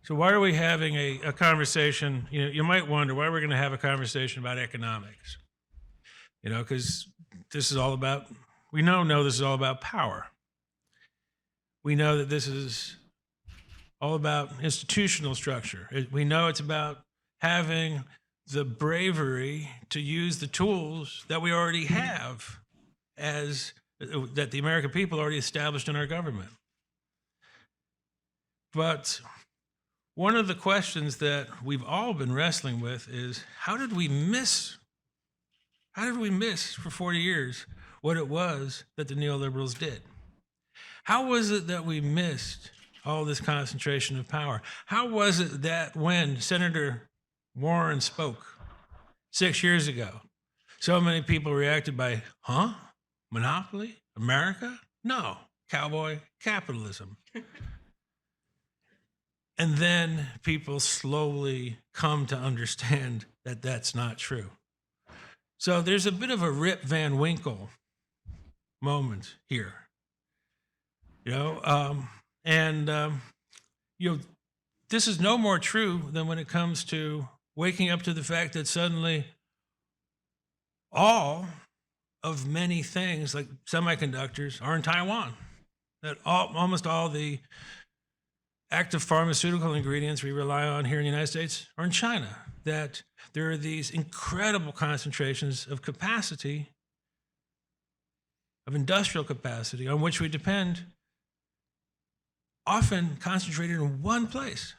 So why are we having a conversation? You might wonder why we're going to have a conversation about economics. Because this is all about, we know this is all about power. We know that this is all about institutional structure. We know it's about having the bravery to use the tools that we already have that the American people already established in our government. But one of the questions that we've all been wrestling with is how did we miss for 40 years what it was that the neoliberals did? How was it that we missed all this concentration of power? How was it that when Senator Warren spoke 6 years ago, so many people reacted by, huh? Monopoly? America? No, cowboy capitalism. And then people slowly come to understand that that's not true. So there's a bit of a Rip Van Winkle moment here, this is no more true than when it comes to waking up to the fact that suddenly all of many things like semiconductors are in Taiwan, that almost all the active pharmaceutical ingredients we rely on here in the United States are in China, that there are these incredible concentrations of capacity, of industrial capacity, on which we depend, often concentrated in one place.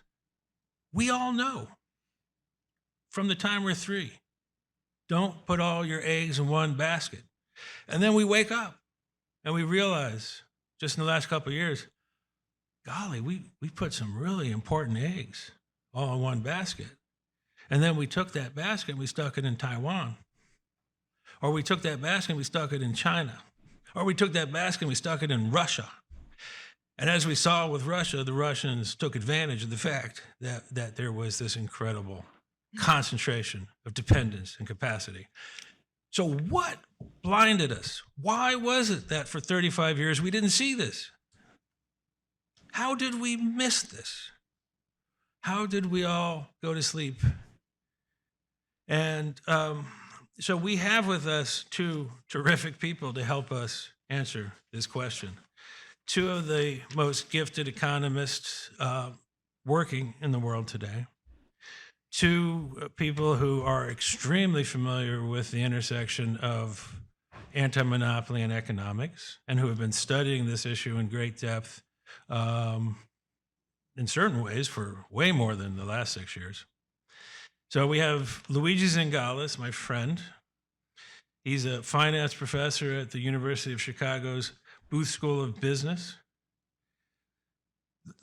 We all know from the time we're 3, don't put all your eggs in one basket. And then we wake up and we realize, just in the last couple of years, golly, we put some really important eggs all in one basket. And then we took that basket and we stuck it in Taiwan. Or we took that basket and we stuck it in China. Or we took that basket and we stuck it in Russia. And as we saw with Russia, the Russians took advantage of the fact that there was this incredible concentration of dependence and capacity. So what blinded us? Why was it that for 35 years we didn't see this? How did we miss this? How did we all go to sleep? And so we have with us 2 terrific people to help us answer this question. 2 of the most gifted economists working in the world today. 2 people who are extremely familiar with the intersection of anti-monopoly and economics, and who have been studying this issue in great depth in certain ways for way more than the last 6 years. So we have Luigi Zingales, my friend. He's a finance professor at the University of Chicago's Booth School of Business.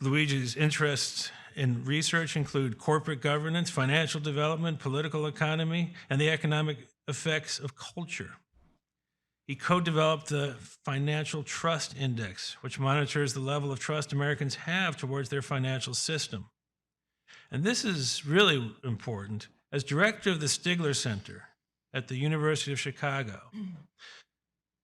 Luigi's interests in research include corporate governance, financial development, political economy, and the economic effects of culture. He co-developed the Financial Trust Index, which monitors the level of trust Americans have towards their financial system. And this is really important. As director of the Stigler Center at the University of Chicago,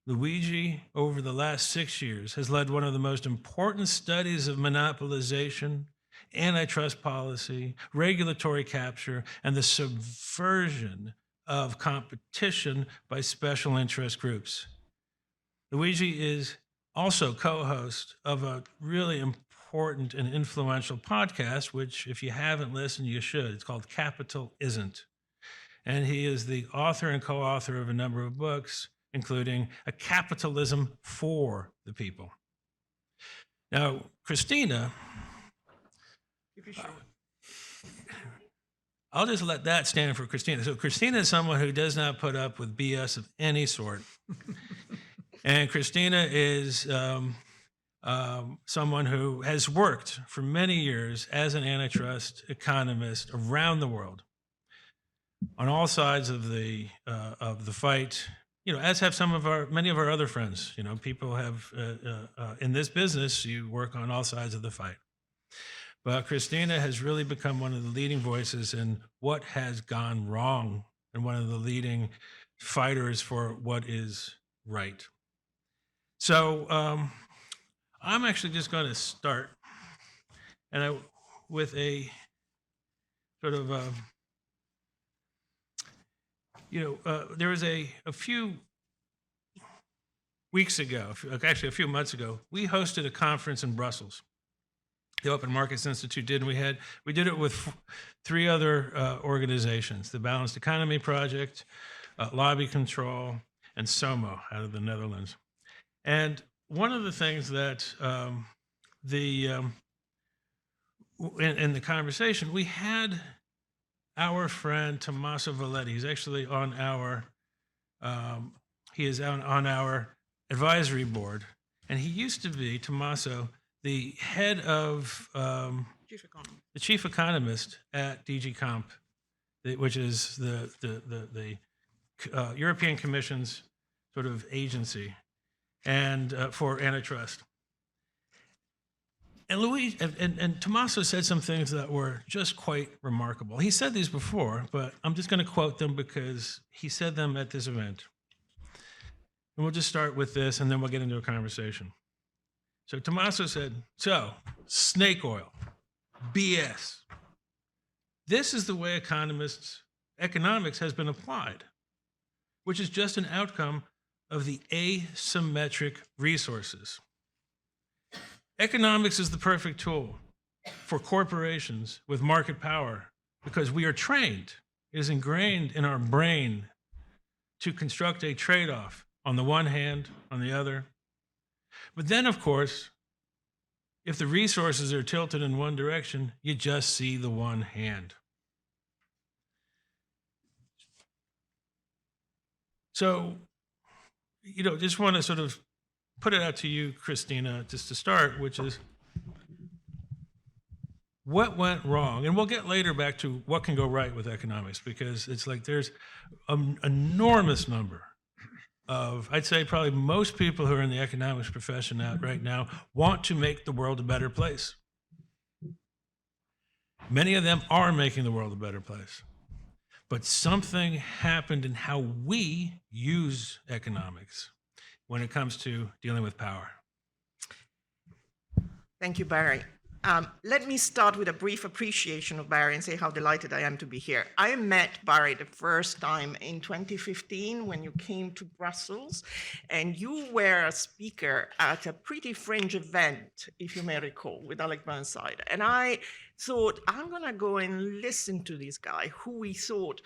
Luigi, over the last 6 years, has led one of the most important studies of monopolization, antitrust policy, regulatory capture, and the subversion of competition by special interest groups. Luigi is also co-host of a really important and influential podcast, which if you haven't listened, you should. It's called Capital Isn't. And he is the author and co-author of a number of books, including A Capitalism for the People. Now, Cristina, I'll just let that stand for Cristina. So Cristina is someone who does not put up with BS of any sort. And Cristina is someone who has worked for many years as an antitrust economist around the world on all sides of the fight, as have many of our other friends. People have, in this business, you work on all sides of the fight. But Cristina has really become one of the leading voices in what has gone wrong and one of the leading fighters for what is right. So I'm actually just going to start. And with a sort of, there was a few weeks ago, actually a few months ago, we hosted a conference in Brussels. The Open Markets Institute did, and we did it with 3 other organizations: the Balanced Economy Project, Lobby Control, and SOMO out of the Netherlands. And one of the things that in the conversation, we had our friend Tommaso Valetti. He's actually on our on our advisory board, and he used to be, Tommaso, the head of the chief economist at DG Comp, which is the European Commission's sort of agency and for antitrust. And Luigi and Tommaso said some things that were just quite remarkable. He said these before, but I'm just going to quote them because he said them at this event. And we'll just start with this, and then we'll get into a conversation. So Tommaso said, so snake oil, BS. This is the way economics has been applied, which is just an outcome of the asymmetric resources. Economics is the perfect tool for corporations with market power because we are trained, it is ingrained in our brain to construct a trade-off on the one hand, on the other. But then, of course, if the resources are tilted in one direction, you just see the one hand. So, just want to sort of put it out to you, Cristina, just to start, which is what went wrong? And we'll get later back to what can go right with economics, because it's like there's an enormous number of, I'd say probably most people who are in the economics profession right now want to make the world a better place. Many of them are making the world a better place. But something happened in how we use economics when it comes to dealing with power. Thank you, Barry. Let me start with a brief appreciation of Barry and say how delighted I am to be here. I met Barry the first time in 2015 when you came to Brussels, and you were a speaker at a pretty fringe event, if you may recall, with Alec Burnside. And I thought, I'm going to go and listen to this guy who we thought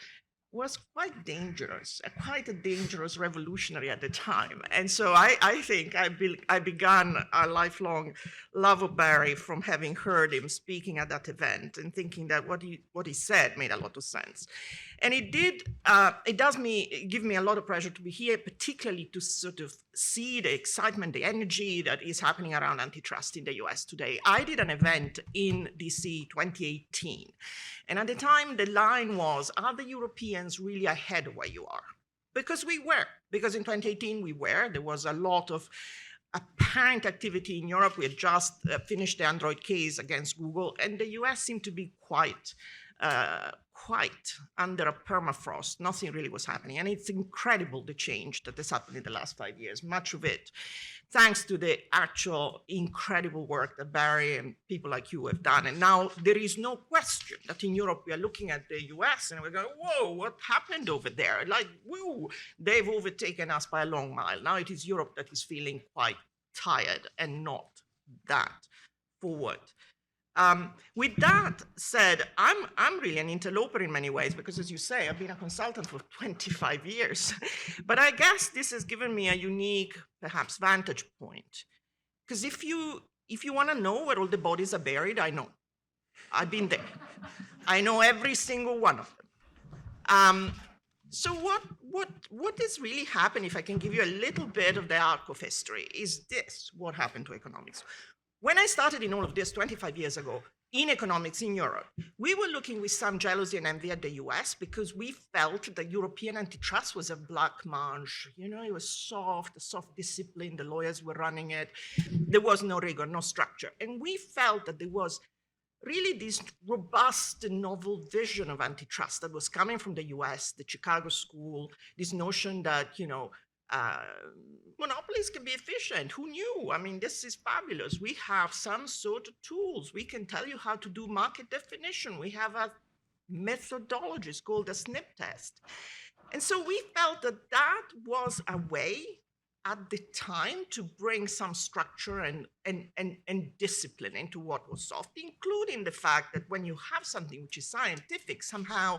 was quite dangerous, quite a dangerous revolutionary at the time. And so I think I began a lifelong love of Barry from having heard him speaking at that event and thinking that what he said made a lot of sense. And it does give me a lot of pleasure to be here, particularly to sort of see the excitement, the energy that is happening around antitrust in the US today. I did an event in DC 2018. And at the time, the line was, are the Europeans really ahead of where you are? Because we were. Because in 2018, we were. There was a lot of apparent activity in Europe. We had just finished the Android case against Google. And the US seemed to be quite under a permafrost. Nothing really was happening. And it's incredible, the change that has happened in the last 5 years, much of it thanks to the actual incredible work that Barry and people like you have done. And now there is no question that in Europe we are looking at the US and we're going, whoa, what happened over there? Like, whoa, they've overtaken us by a long mile. Now it is Europe that is feeling quite tired and not that forward. With that said, I'm really an interloper in many ways because, as you say, I've been a consultant for 25 years. But I guess this has given me a unique, perhaps, vantage point. Because if you want to know where all the bodies are buried, I know. I've been there. I know every single one of them. So what is really happening, if I can give you a little bit of the arc of history, is this, what happened to economics. When I started in all of this 25 years ago, in economics in Europe, we were looking with some jealousy and envy at the US because we felt that European antitrust was a black mange. You know, it was soft, a soft discipline, the lawyers were running it. There was no rigor, no structure. And we felt that there was really this robust and novel vision of antitrust that was coming from the US, the Chicago School, this notion that, you know, uh, monopolies can be efficient. Who knew? I mean, this is fabulous. We have some sort of tools. We can tell you how to do market definition. We have a methodology. It's called a snip test. And so we felt that that was a way at the time to bring some structure and discipline into what was soft, including the fact that when you have something which is scientific, somehow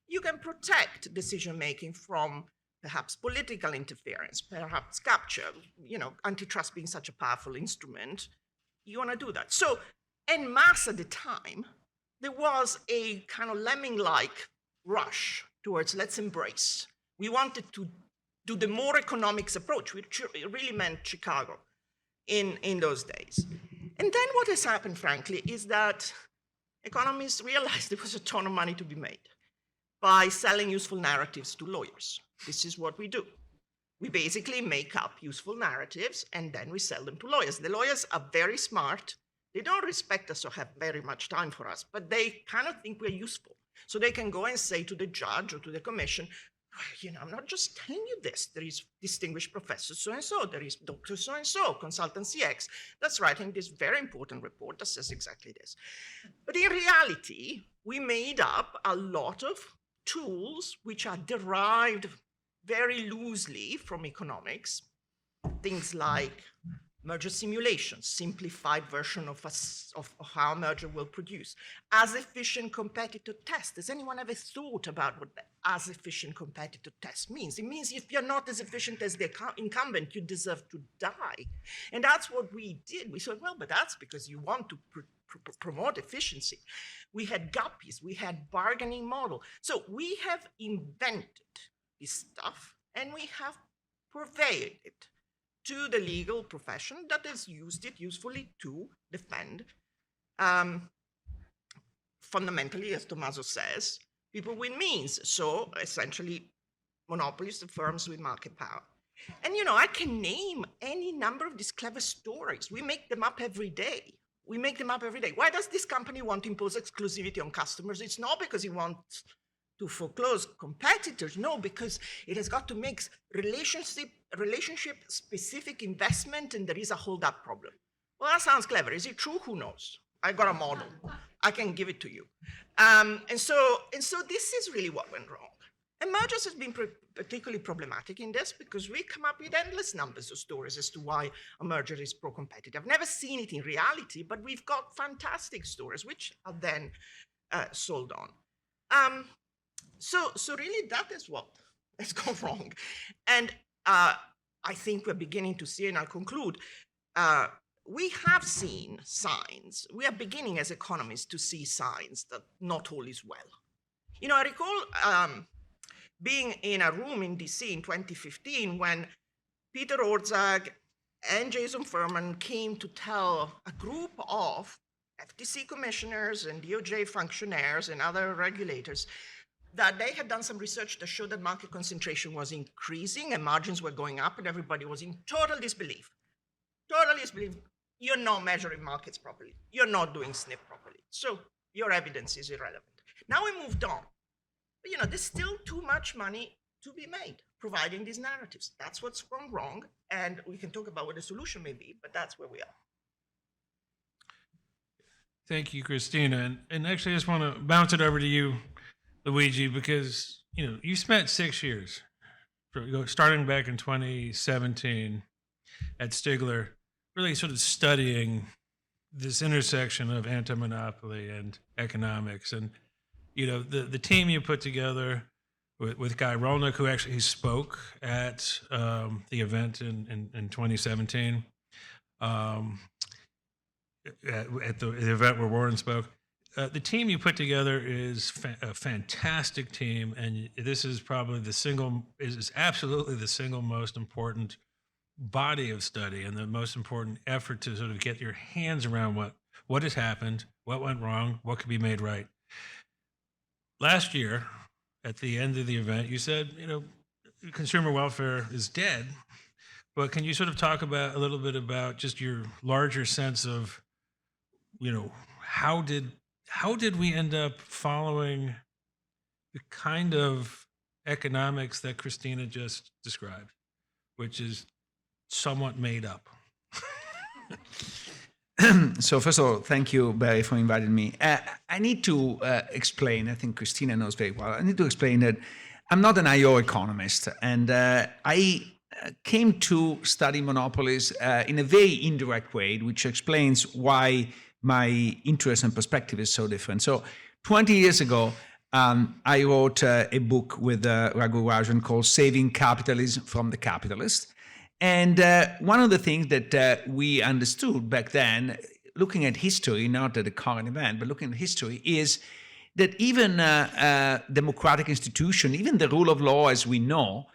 you can protect decision making from perhaps political interference, perhaps capture, antitrust being such a powerful instrument. You want to do that. So en masse at the time, there was a kind of lemming-like rush towards let's embrace. We wanted to do the more economics approach, which really meant Chicago in those days. And then what has happened, frankly, is that economists realized there was a ton of money to be made by selling useful narratives to lawyers. This is what we do. We basically make up useful narratives and then we sell them to lawyers. The lawyers are very smart. They don't respect us or have very much time for us, but they kind of think we're useful. So they can go and say to the judge or to the commission, I'm not just telling you this. There is distinguished professor so-and-so. There is Dr. so-and-so, consultancy X, that's writing this very important report that says exactly this. But in reality, we made up a lot of tools which are derived very loosely from economics, things like merger simulations, simplified version of how a merger will produce, as efficient competitor test. Has anyone ever thought about what the as efficient competitor test means? It means if you're not as efficient as the incumbent, you deserve to die. And that's what we did. We said, well, but that's because you want to promote efficiency. We had guppies, we had bargaining model. So we have invented this stuff and we have purveyed it to the legal profession that has used it usefully to defend, fundamentally, as Tommaso says, people with means. So essentially, monopolies, the firms with market power. And I can name any number of these clever stories. We make them up every day. Why does this company want to impose exclusivity on customers? It's not because it wants to foreclose competitors. No, because it has got to make relationship-specific investment, and there is a hold-up problem. Well, that sounds clever. Is it true? Who knows? I got a model. I can give it to you. And so this is really what went wrong. And mergers has been particularly problematic in this because we come up with endless numbers of stories as to why a merger is pro-competitive. I've never seen it in reality, but we've got fantastic stories which are then sold on. So really that is what has gone wrong. And I think we're beginning to see, and I'll conclude, we have seen signs. We are beginning as economists to see signs that not all is well. I recall being in a room in DC in 2015 when Peter Orszag and Jason Furman came to tell a group of FTC commissioners and DOJ functionaries and other regulators that they had done some research that showed that market concentration was increasing and margins were going up, and everybody was in total disbelief. Total disbelief. You're not measuring markets properly. You're not doing SNP properly. So your evidence is irrelevant. Now we moved on. But there's still too much money to be made providing these narratives. That's what's gone wrong. And we can talk about what the solution may be, but that's where we are. Thank you, Cristina. And actually, I just want to bounce it over to you, Luigi, because you spent 6 years, starting back in 2017 at Stigler, really sort of studying this intersection of anti-monopoly and economics. And the team you put together with Guy Rolnick, who actually spoke at the event in 2017, at the event where Warren spoke. The team you put together is a fantastic team, and this is probably is absolutely the single most important body of study and the most important effort to sort of get your hands around what has happened, what went wrong, what could be made right. Last year, at the end of the event, you said, consumer welfare is dead, but can you sort of talk a little bit about just your larger sense of, how did we end up following the kind of economics that Cristina just described? which is somewhat made up. So first of all, thank you, Barry, for inviting me. I need to explain, I think Cristina knows very well, I need to explain that I'm not an IO economist, and I came to study monopolies in a very indirect way, which explains why my interest and perspective is so different. So 20 years ago, I wrote a book with Raghu Rajan called Saving Capitalism from the Capitalist. And one of the things that we understood back then, looking at history, not at the current event, but looking at history, is that even democratic institution, even the rule of law as we know,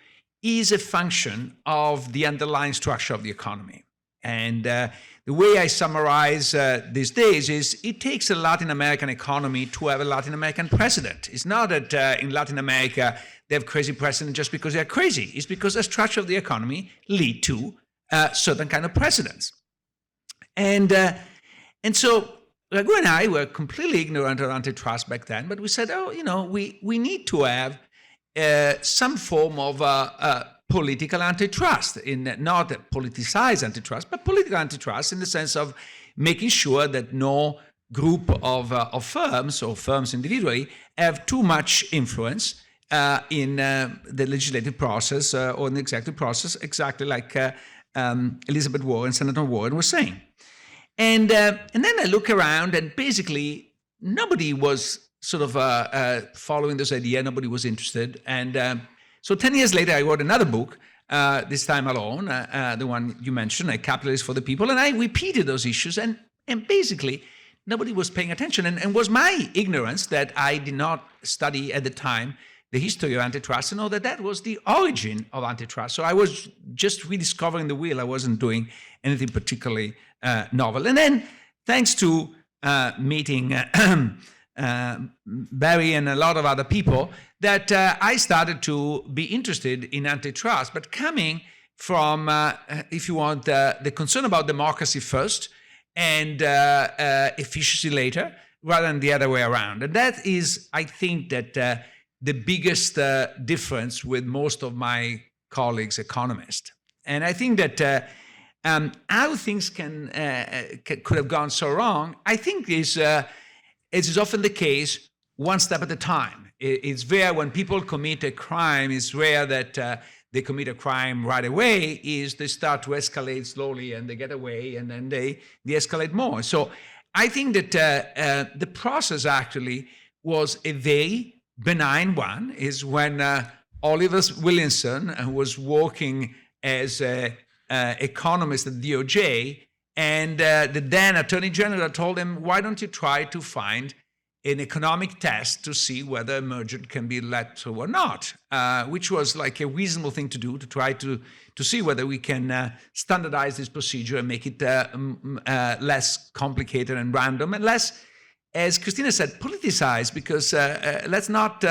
is a function of the underlying structure of the economy. And the way I summarize these days is it takes a Latin American economy to have a Latin American president. It's not that in Latin America they have crazy presidents just because they're crazy. It's because the structure of the economy lead to certain kind of presidents. And so Raghu and I were completely ignorant of antitrust back then, but we said, we need to have some form of political antitrust, not politicized antitrust, but political antitrust in the sense of making sure that no group of firms or firms individually have too much influence in the legislative process or in the executive process, exactly like Elizabeth Warren, Senator Warren was saying. And then I look around, and basically nobody was sort of following this idea. Nobody was interested. And so 10 years later, I wrote another book, this time alone, the one you mentioned, A Capitalist for the People. And I repeated those issues. And basically, nobody was paying attention. And was my ignorance that I did not study at the time the history of antitrust and know that was the origin of antitrust. So I was just rediscovering the wheel. I wasn't doing anything particularly novel. And then, thanks to meeting Barry and a lot of other people, that I started to be interested in antitrust, but coming from, if you want, the concern about democracy first and efficiency later, rather than the other way around. And that is, I think, that the biggest difference with most of my colleagues, economists. And I think that how things could have gone so wrong, I think it is often the case, one step at a time. It's rare when people commit a crime, it's rare that they commit a crime right away, is they start to escalate slowly and they get away and then they escalate more. So I think that the process actually was a very benign one, is when Oliver Williamson was working as an economist at DOJ, and the then Attorney General told him, why don't you try to find an economic test to see whether a merger can be let through or not, which was like a reasonable thing to do, to try to see whether we can standardize this procedure and make it less complicated and random and less, as Cristina said, politicized, because let's not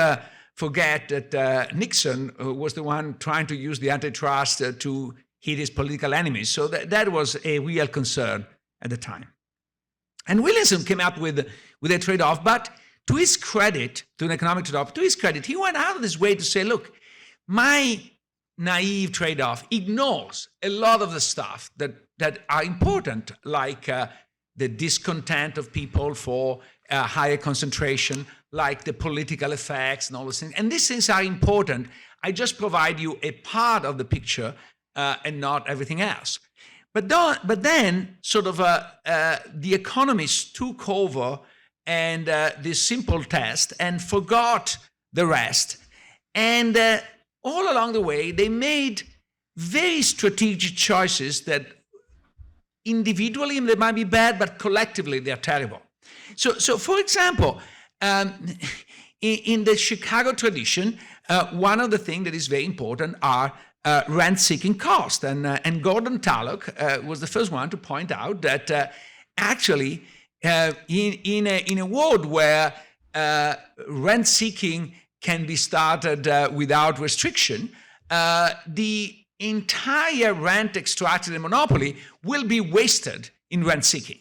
forget that Nixon was the one trying to use the antitrust to hit his political enemies. So that was a real concern at the time. And Williamson came up with a trade-off, but to his credit, to an economic trade-off, to his credit, he went out of his way to say, look, my naive trade-off ignores a lot of the stuff that are important, like the discontent of people for higher concentration, like the political effects and all those things. And these things are important. I just provide you a part of the picture and not everything else. But then sort of the economists took over and this simple test and forgot the rest. And all along the way, they made very strategic choices that individually they might be bad, but collectively they're terrible. So for example, in the Chicago tradition, one of the things that is very important are rent-seeking costs. And Gordon Tullock was the first one to point out that actually in a world where rent-seeking can be started without restriction, the entire rent extracted in monopoly will be wasted in rent-seeking.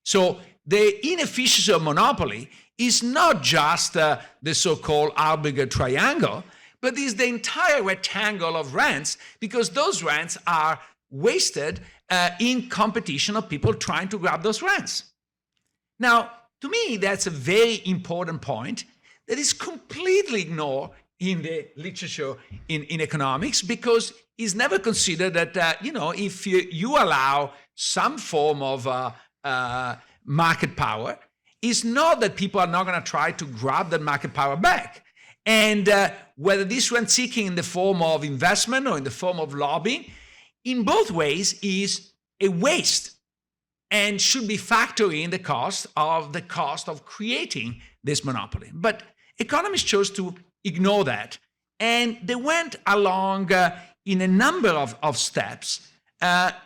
So the inefficiency of monopoly is not just the so-called Arbeger triangle, but is the entire rectangle of rents, because those rents are wasted in competition of people trying to grab those rents. Now, to me, that's a very important point that is completely ignored in the literature in economics, because it's never considered that, if you allow some form of market power, it's not that people are not going to try to grab that market power back. And whether this rent seeking in the form of investment or in the form of lobbying, in both ways is a waste and should be factored in the cost of creating this monopoly. But economists chose to ignore that, and they went along in a number of steps,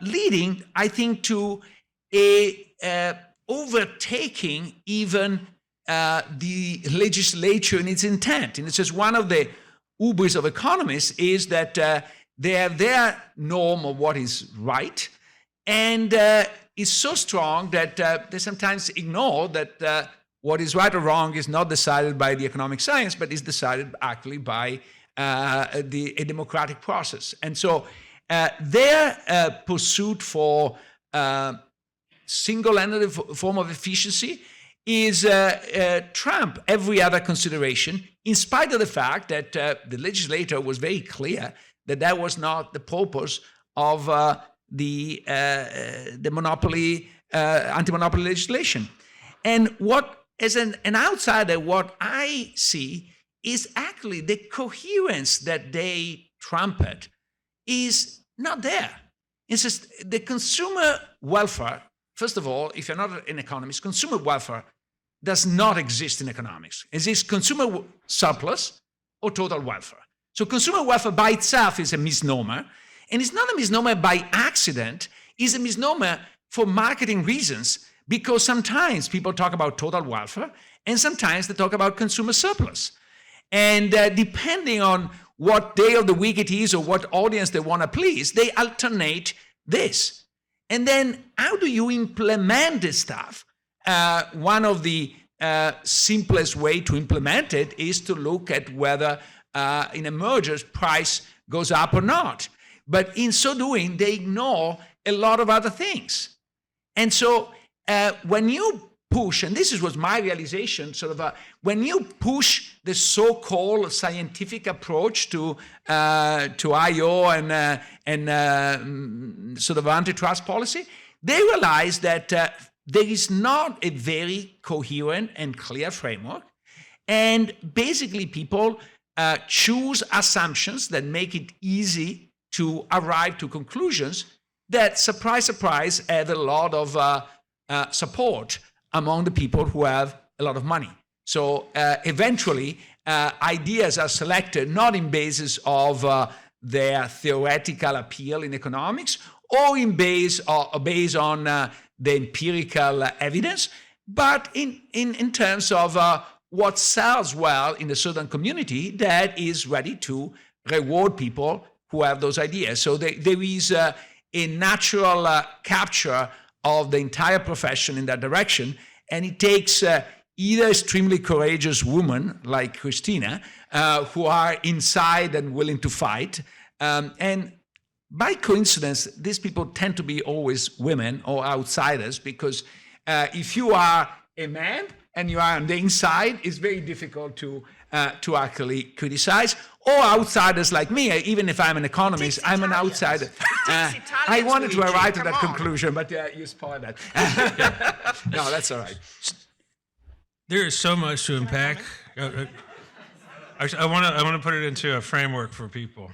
leading, I think, to a overtaking even the legislature in its intent. And it's just one of the hubris of economists is that they have their norm of what is right, and it's so strong that they sometimes ignore that what is right or wrong is not decided by the economic science, but is decided actually by a democratic process. And so their pursuit for single-handed form of efficiency is trump every other consideration, in spite of the fact that the legislator was very clear that that was not the purpose of the monopoly, anti-monopoly legislation. And what, as an outsider, what I see is actually the coherence that they trumpet is not there. It's just the consumer welfare. First of all, if you're not an economist, consumer welfare does not exist in economics. It exists consumer surplus or total welfare. So consumer welfare by itself is a misnomer, and it's not a misnomer by accident. It's a misnomer for marketing reasons, because sometimes people talk about total welfare and sometimes they talk about consumer surplus. And depending on what day of the week it is or what audience they want to please, they alternate this. And then how do you implement this stuff? One of the simplest way to implement it is to look at whether in a merger price goes up or not. But in so doing, they ignore a lot of other things. And so when you push, and this was my realization, when you push the so-called scientific approach to IO and sort of antitrust policy, they realize that there is not a very coherent and clear framework, and basically people choose assumptions that make it easy to arrive to conclusions that, surprise, surprise, have a lot of support among the people who have a lot of money. So eventually, ideas are selected not in basis of their theoretical appeal in economics or based on the empirical evidence, but in terms of what sells well in a certain community that is ready to reward people who have those ideas. So there is a natural capture of the entire profession in that direction, and it takes either extremely courageous women like Cristina, who are inside and willing to fight, and by coincidence, these people tend to be always women or outsiders, because if you are a man and you are on the inside, it's very difficult to actually criticize. Or outsiders like me, even if I'm an economist, I'm an outsider. I wanted to arrive to that conclusion, but you spoiled that. No, that's all right. There is so much to unpack. Actually, I want to put it into a framework for people.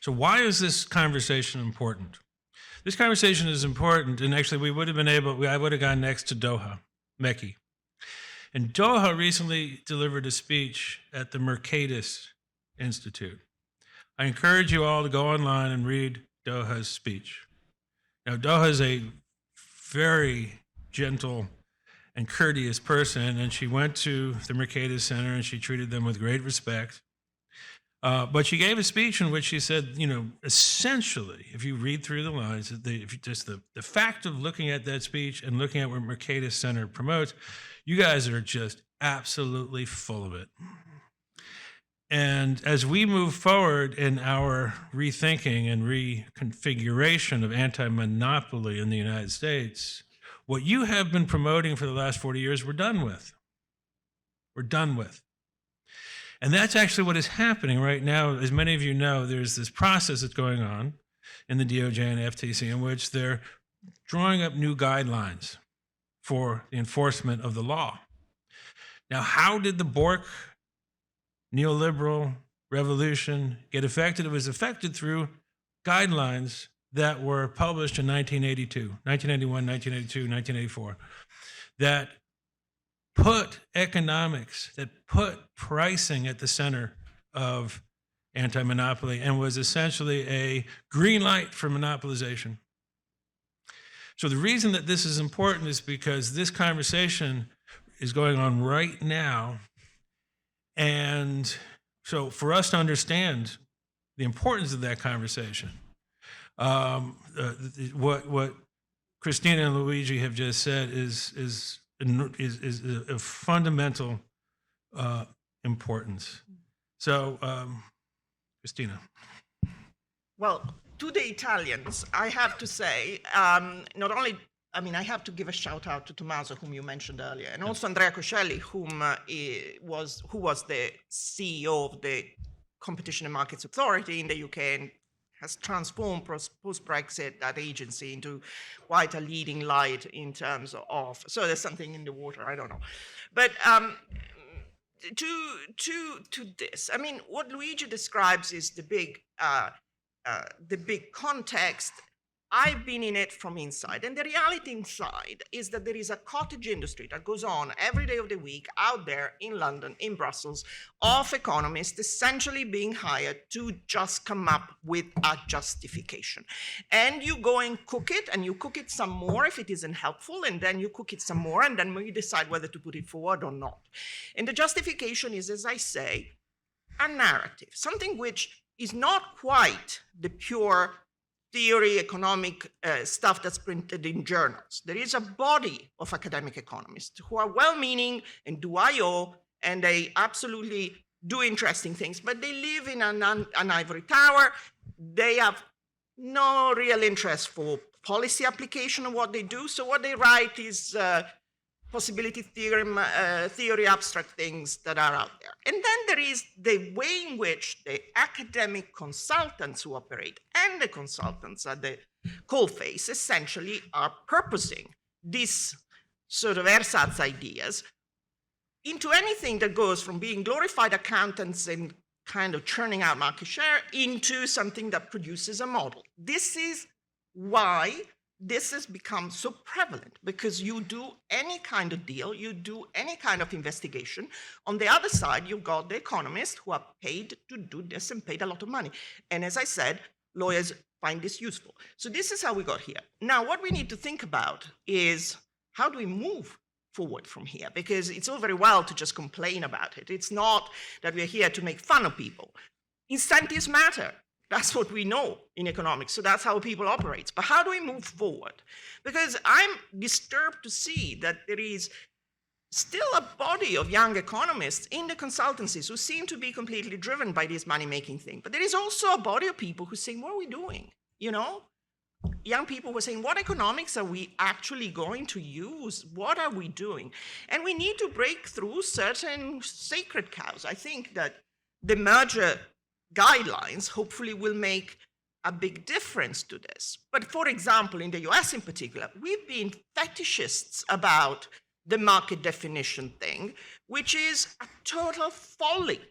So why is this conversation important? This conversation is important, and actually I would have gone next to Doha, Mekki. And Doha recently delivered a speech at the Mercatus Institute. I encourage you all to go online and read Doha's speech. Now, Doha is a very gentle and courteous person, and she went to the Mercatus Center and she treated them with great respect. But she gave a speech in which she said, essentially, if you read through the lines, the fact of looking at that speech and looking at what Mercatus Center promotes, you guys are just absolutely full of it. And as we move forward in our rethinking and reconfiguration of anti-monopoly in the United States, what you have been promoting for the last 40 years, we're done with. We're done with. And that's actually what is happening right now. As many of you know, there's this process that's going on in the DOJ and FTC in which they're drawing up new guidelines for the enforcement of the law. Now, how did the Bork neoliberal revolution get affected? It was affected through guidelines that were published in 1982, 1981, 1982, 1984, that put economics, that put pricing at the center of anti-monopoly and was essentially a green light for monopolization. So the reason that this is important is because this conversation is going on right now. And so for us to understand the importance of that conversation, what Cristina and Luigi have just said is of fundamental importance. So, Cristina. Well, to the Italians, I have to say, not only, I mean, I have to give a shout out to Tommaso, whom you mentioned earlier, and also Andrea Coscelli, who was the CEO of the Competition and Markets Authority in the UK and has transformed post-Brexit that agency into quite a leading light in terms of, so there's something in the water, I don't know. But to this, I mean, what Luigi describes is the big context. I've been in it from inside, and the reality inside is that there is a cottage industry that goes on every day of the week out there in London, in Brussels, of economists essentially being hired to just come up with a justification. And you go and cook it, and you cook it some more if it isn't helpful, and then you cook it some more, and then you decide whether to put it forward or not. And the justification is, as I say, a narrative, something which is not quite the pure theory, economic stuff that's printed in journals. There is a body of academic economists who are well-meaning and do I.O., and they absolutely do interesting things, but they live in an ivory tower. They have no real interest for policy application of what they do, so what they write is possibility theory, abstract things that are out there. And then there is the way in which the academic consultants who operate and the consultants at the coalface essentially are purposing these sort of ersatz ideas into anything that goes from being glorified accountants and kind of churning out market share into something that produces a model. This is why this has become so prevalent, because you do any kind of deal, you do any kind of investigation. On the other side, you've got the economists who are paid to do this and paid a lot of money. And as I said, lawyers find this useful. So this is how we got here. Now, what we need to think about is how do we move forward from here? Because it's all very well to just complain about it. It's not that we're here to make fun of people. Incentives matter. That's what we know in economics. So that's how people operate. But how do we move forward? Because I'm disturbed to see that there is still a body of young economists in the consultancies who seem to be completely driven by this money-making thing. But there is also a body of people who say, what are we doing? You know? Young people were saying, what economics are we actually going to use? What are we doing? And we need to break through certain sacred cows. I think that the merger guidelines hopefully will make a big difference to this. But for example, in the US in particular, we've been fetishists about the market definition thing, which is a total folly.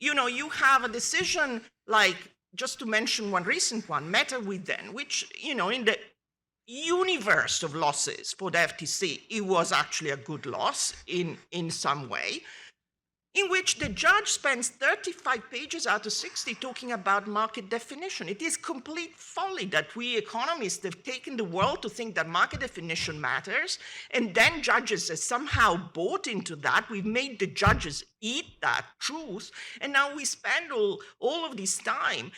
You know, you have a decision like, just to mention one recent one, Meta Within, which, you know, in the universe of losses for the FTC, it was actually a good loss in some way, in which the judge spends 35 pages out of 60 talking about market definition. It is complete folly that we economists have taken the world to think that market definition matters, and then judges have somehow bought into that. We've made the judges eat that truth, and now we spend all of this time,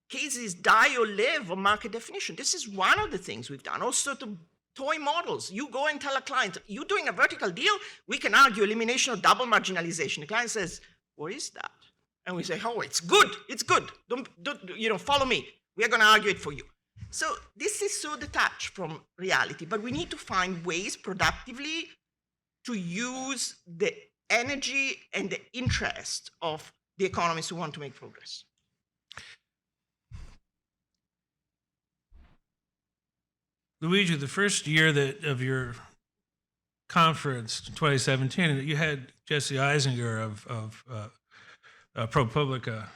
cases die or live on market definition. This is one of the things we've done. Also to toy models. You go and tell a client, you're doing a vertical deal, we can argue elimination of double marginalization. The client says, what is that? And we say, oh, it's good. Don't follow me. We are going to argue it for you. So this is so detached from reality, but we need to find ways productively to use the energy and the interest of the economists who want to make progress. Luigi, the first year of your conference, 2017, you had Jesse Eisinger of ProPublica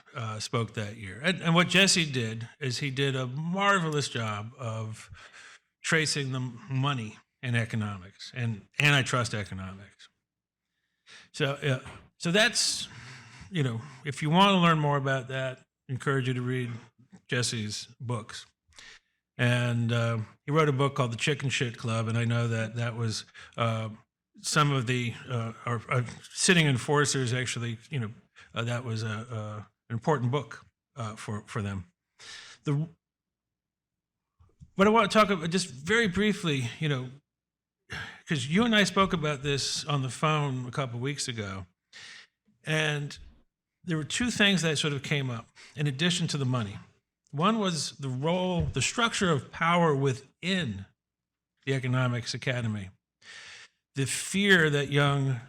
spoke that year. And what Jesse did is he did a marvelous job of tracing the money in economics and antitrust economics. So that's, if you want to learn more about that, I encourage you to read Jesse's books. And he wrote a book called The Chicken Shit Club, and I know that was some of the our sitting enforcers actually, that was an important book for them. What I want to talk about just very briefly, because you and I spoke about this on the phone a couple of weeks ago, and there were two things that sort of came up in addition to the money. One was the structure of power within the Economics Academy, the fear that young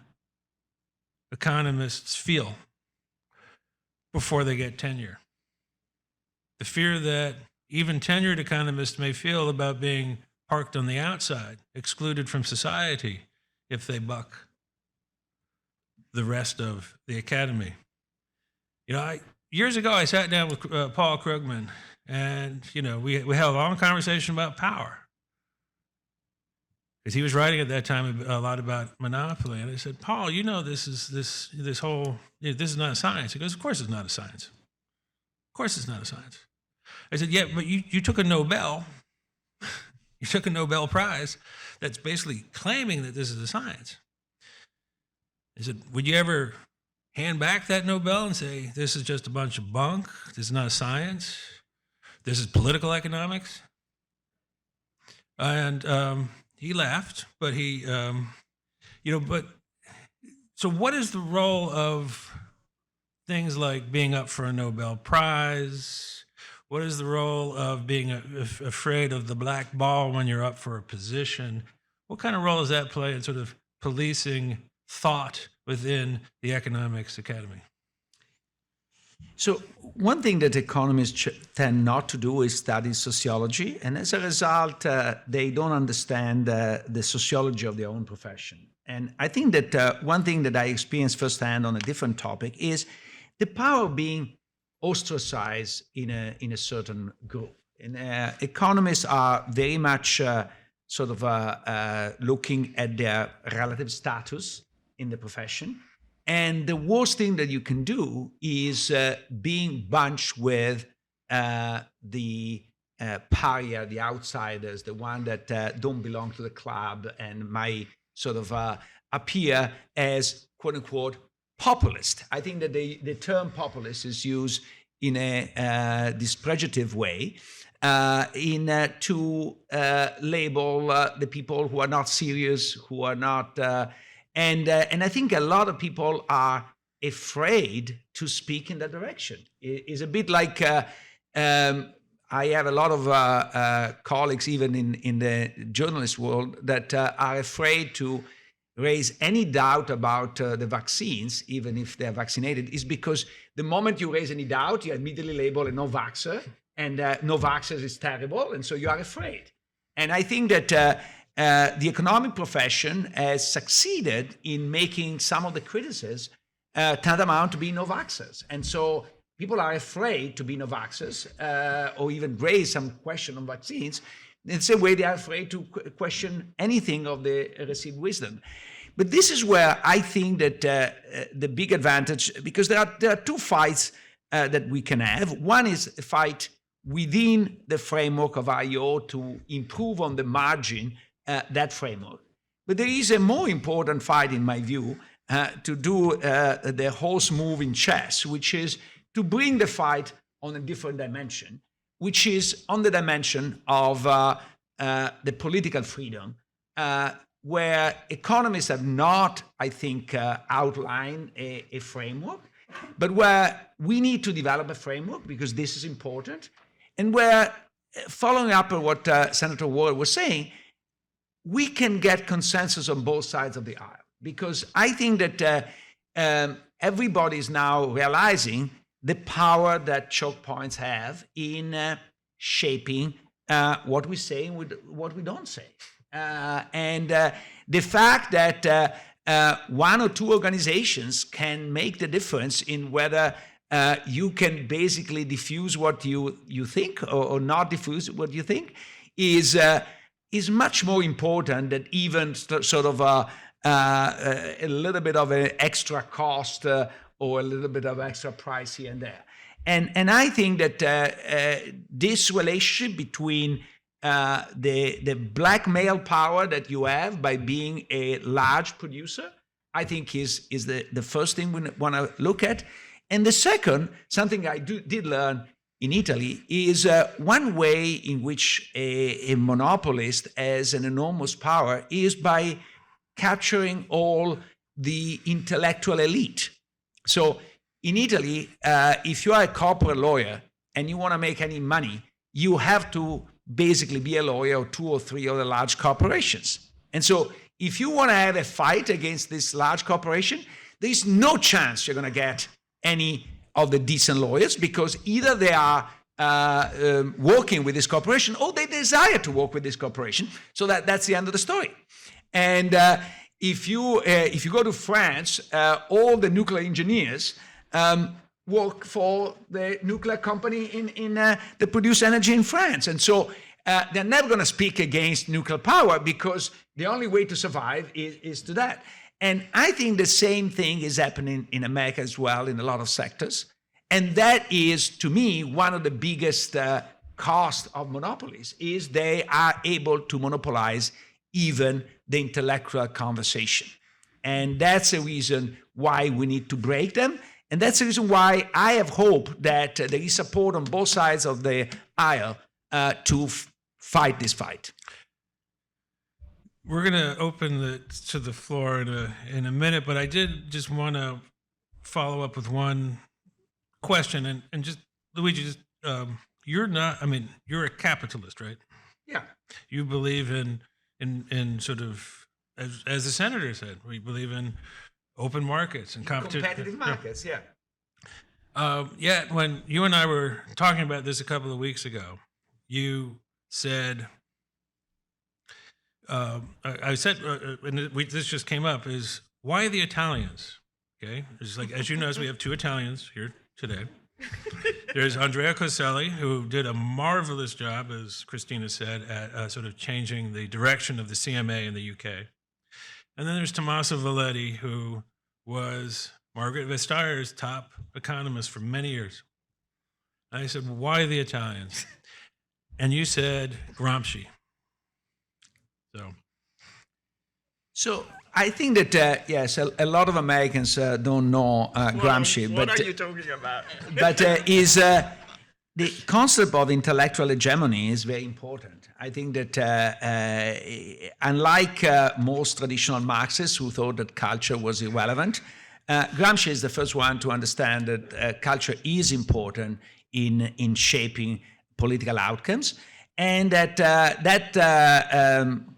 economists feel before they get tenure, the fear that even tenured economists may feel about being parked on the outside, excluded from society if they buck the rest of the academy. Years ago, I sat down with Paul Krugman, and we had a long conversation about power, because he was writing at that time a lot about monopoly. And I said, Paul, this is not a science. He goes, of course it's not a science. Of course it's not a science. I said, yeah, but you took a Nobel. You took a Nobel Prize that's basically claiming that this is a science. I said, would you ever hand back that Nobel and say, this is just a bunch of bunk, this is not a science, this is political economics? And he laughed, but so what is the role of things like being up for a Nobel Prize? What is the role of being afraid of the black ball when you're up for a position? What kind of role does that play in sort of policing thought within the Economics Academy? So one thing that economists tend not to do is study sociology, and as a result, they don't understand the sociology of their own profession. And I think that one thing that I experienced firsthand on a different topic is the power of being ostracized in a certain group. And economists are very much looking at their relative status in the profession. And the worst thing that you can do is being bunched with the pariah, the outsiders, the one that don't belong to the club and might appear as, quote unquote, populist. I think that the term populist is used in a dispregiative way to label the people who are not serious, who are not... And I think a lot of people are afraid to speak in that direction. It's a bit like I have a lot of colleagues, even in the journalist world, that are afraid to raise any doubt about the vaccines, even if they're vaccinated, is because the moment you raise any doubt, you immediately label a no-vaxxer, and no-vaxxers is terrible, and so you are afraid. And I think that the economic profession has succeeded in making some of the criticisms tantamount to being no-vaxxers. And so people are afraid to be no-vaxxers or even raise some question on vaccines. In the same way, they are afraid to question anything of the received wisdom. But this is where I think that the big advantage, because there are two fights that we can have. One is a fight within the framework of IO to improve on the margin that framework. But there is a more important fight, in my view, to do the horse move in chess, which is to bring the fight on a different dimension, which is on the dimension of the political freedom, where economists have not, I think, outlined a framework. but where we need to develop a framework because this is important, and where, following up on what Senator Ward was saying, we can get consensus on both sides of the aisle. Because I think that everybody is now realizing the power that choke points have in shaping what we say and what we don't say. And the fact that one or two organizations can make the difference in whether you can basically diffuse what you think or not diffuse what you think is much more important than even sort of a little bit of an extra cost or a little bit of extra price here and there. And I think that this relationship between the blackmail power that you have by being a large producer, I think is the first thing we want to look at. And the second, something I did learn in Italy, is one way in which a monopolist has an enormous power is by capturing all the intellectual elite. So in Italy, if you are a corporate lawyer and you want to make any money, you have to basically be a lawyer of 2 or 3 of the large corporations. And so if you want to have a fight against this large corporation, there's no chance you're going to get any of the decent lawyers, because either they are working with this corporation or they desire to work with this corporation. So that's the end of the story. And if you go to France, all the nuclear engineers work for the nuclear company in that produce energy in France. And so they're never going to speak against nuclear power, because the only way to survive is to that. And I think the same thing is happening in America as well in a lot of sectors. And that is, to me, one of the biggest costs of monopolies, is they are able to monopolize even the intellectual conversation. And that's the reason why we need to break them. And that's the reason why I have hope that there is support on both sides of the aisle to fight this fight. We're going to open to the floor in a minute, but I did just want to follow up with one question. And just, Luigi, you're not, I mean, you're a capitalist, right? Yeah. You believe in sort of, as the senator said, we believe in open markets and Competitive markets, yeah. Yeah, when you and I were talking about this a couple of weeks ago, you said, I said, and this just came up, is why the Italians? Okay, it's like, as you know, we have 2 Italians here today. There's Andrea Coselli, who did a marvelous job, as Cristina said, at sort of changing the direction of the CMA in the UK. And then there's Tommaso Valetti, who was Margaret Vesteyer's top economist for many years. And I said, why the Italians? And you said Gramsci. So I think that, yes, a lot of Americans don't know Gramsci. What are you talking about? But the concept of intellectual hegemony is very important. I think that unlike most traditional Marxists who thought that culture was irrelevant, Gramsci is the first one to understand that culture is important in shaping political outcomes, and that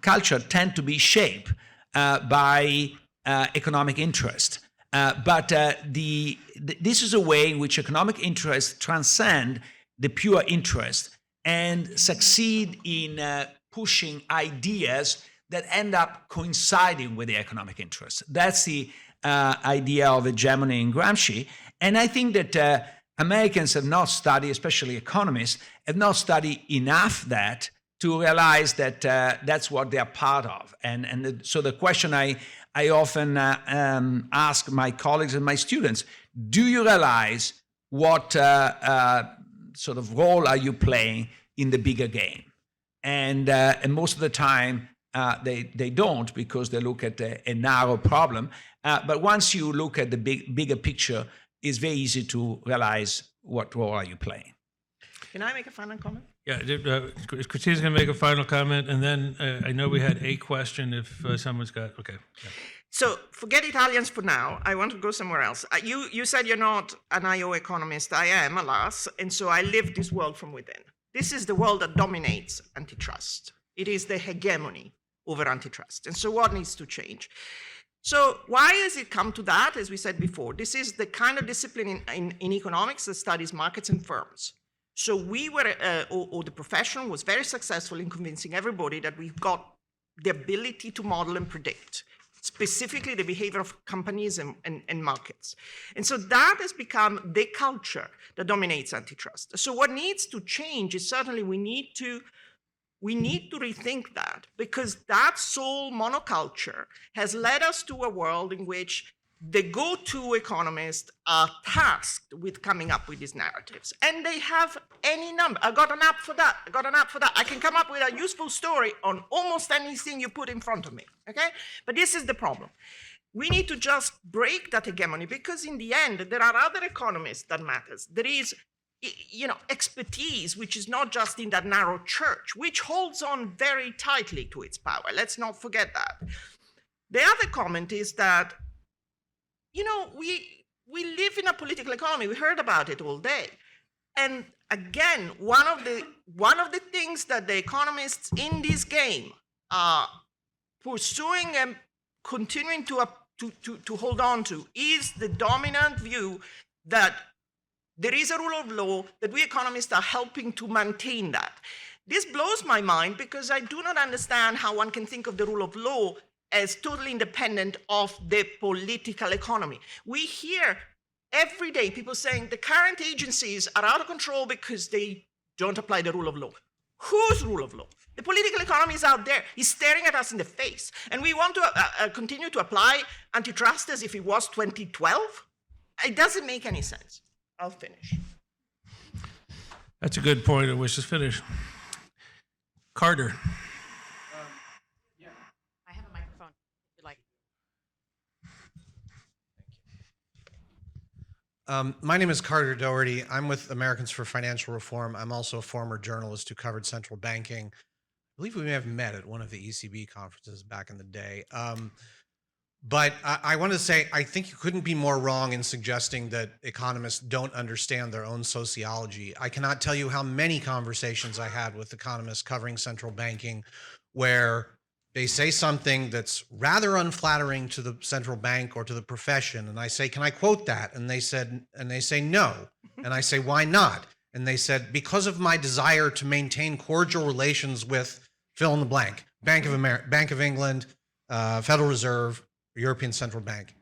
culture tend to be shaped by economic interest. But this is a way in which economic interests transcend the pure interest and succeed in pushing ideas that end up coinciding with the economic interest. That's the idea of hegemony in Gramsci. And I think that Americans have not studied, especially economists, have not studied enough that to realize that that's what they are part of. And so the question I often ask my colleagues and my students, do you realize what sort of role are you playing in the bigger game? And most of the time, they don't, because they look at a narrow problem. But once you look at the bigger picture, it's very easy to realize what role are you playing. Can I make a final comment? Yeah, Cristina's going to make a final comment, and then I know we had a question if someone's got, okay. Yeah. So forget Italians for now. I want to go somewhere else. You said you're not an IO economist. I am, alas. And so I live this world from within. This is the world that dominates antitrust. It is the hegemony over antitrust. And so what needs to change? So why has it come to that? As we said before, this is the kind of discipline in economics that studies markets and firms. So we were, or the profession was very successful in convincing everybody that we've got the ability to model and predict, specifically the behavior of companies and markets. And so that has become the culture that dominates antitrust. So what needs to change is certainly we need to rethink that, because that sole monoculture has led us to a world in which the go-to economists are tasked with coming up with these narratives. And they have any number. I got an app for that. I can come up with a useful story on almost anything you put in front of me, okay? But this is the problem. We need to just break that hegemony, because in the end, there are other economists that matters. There is, expertise, which is not just in that narrow church, which holds on very tightly to its power. Let's not forget that. The other comment is that, we live in a political economy. We heard about it all day. And again, one of the things that the economists in this game are pursuing and continuing to hold on to is the dominant view that there is a rule of law, that we economists are helping to maintain that. This blows my mind, because I do not understand how one can think of the rule of law as totally independent of the political economy. We hear every day people saying the current agencies are out of control because they don't apply the rule of law. Whose rule of law? The political economy is out there. It's staring at us in the face. And we want to continue to apply antitrust as if it was 2012? It doesn't make any sense. I'll finish. That's a good point at which to finish. Carter. I have a microphone if you'd like. My name is Carter Doherty. I'm with Americans for Financial Reform. I'm also a former journalist who covered central banking. I believe we may have met at one of the ECB conferences back in the day. But I want to say, I think you couldn't be more wrong in suggesting that economists don't understand their own sociology. I cannot tell you how many conversations I had with economists covering central banking where they say something that's rather unflattering to the central bank or to the profession. And I say, can I quote that? And they say no. And I say, why not? And they said, because of my desire to maintain cordial relations with fill in the blank, Bank of America, Bank of England, Federal Reserve, European Central Bank.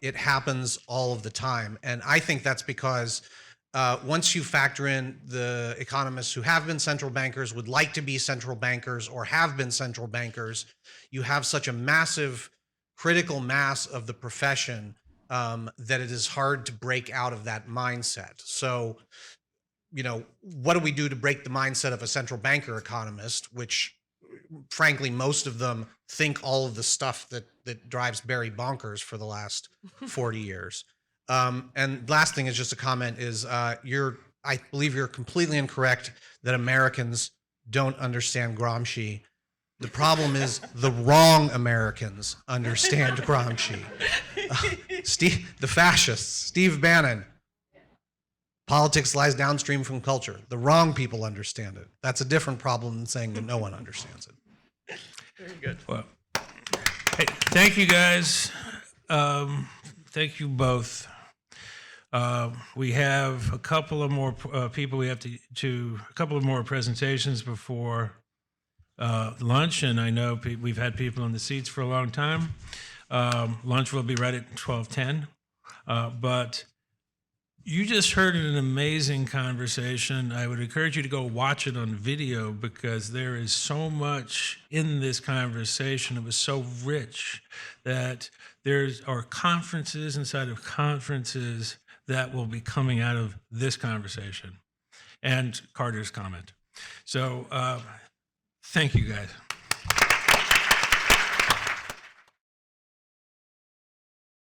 It happens all of the time. And I think that's because once you factor in the economists who have been central bankers, would like to be central bankers, or have been central bankers, you have such a massive critical mass of the profession that it is hard to break out of that mindset. So, what do we do to break the mindset of a central banker economist, which frankly, most of them think all of the stuff that drives Barry bonkers for the last 40 years. And last thing is just a comment is I believe you're completely incorrect that Americans don't understand Gramsci. The problem is the wrong Americans understand Gramsci. The fascists, Steve Bannon. Politics lies downstream from culture. The wrong people understand it. That's a different problem than saying that no one understands it. Very good. Well, hey, thank you guys. Thank you both. We have a couple of more people. We have to a couple of more presentations before lunch, and I know we've had people in the seats for a long time. Lunch will be right at 12:10, but you just heard an amazing conversation. I would encourage you to go watch it on video, because there is so much in this conversation. It was so rich that there are conferences inside of conferences that will be coming out of this conversation and Carter's comment. So thank you, guys.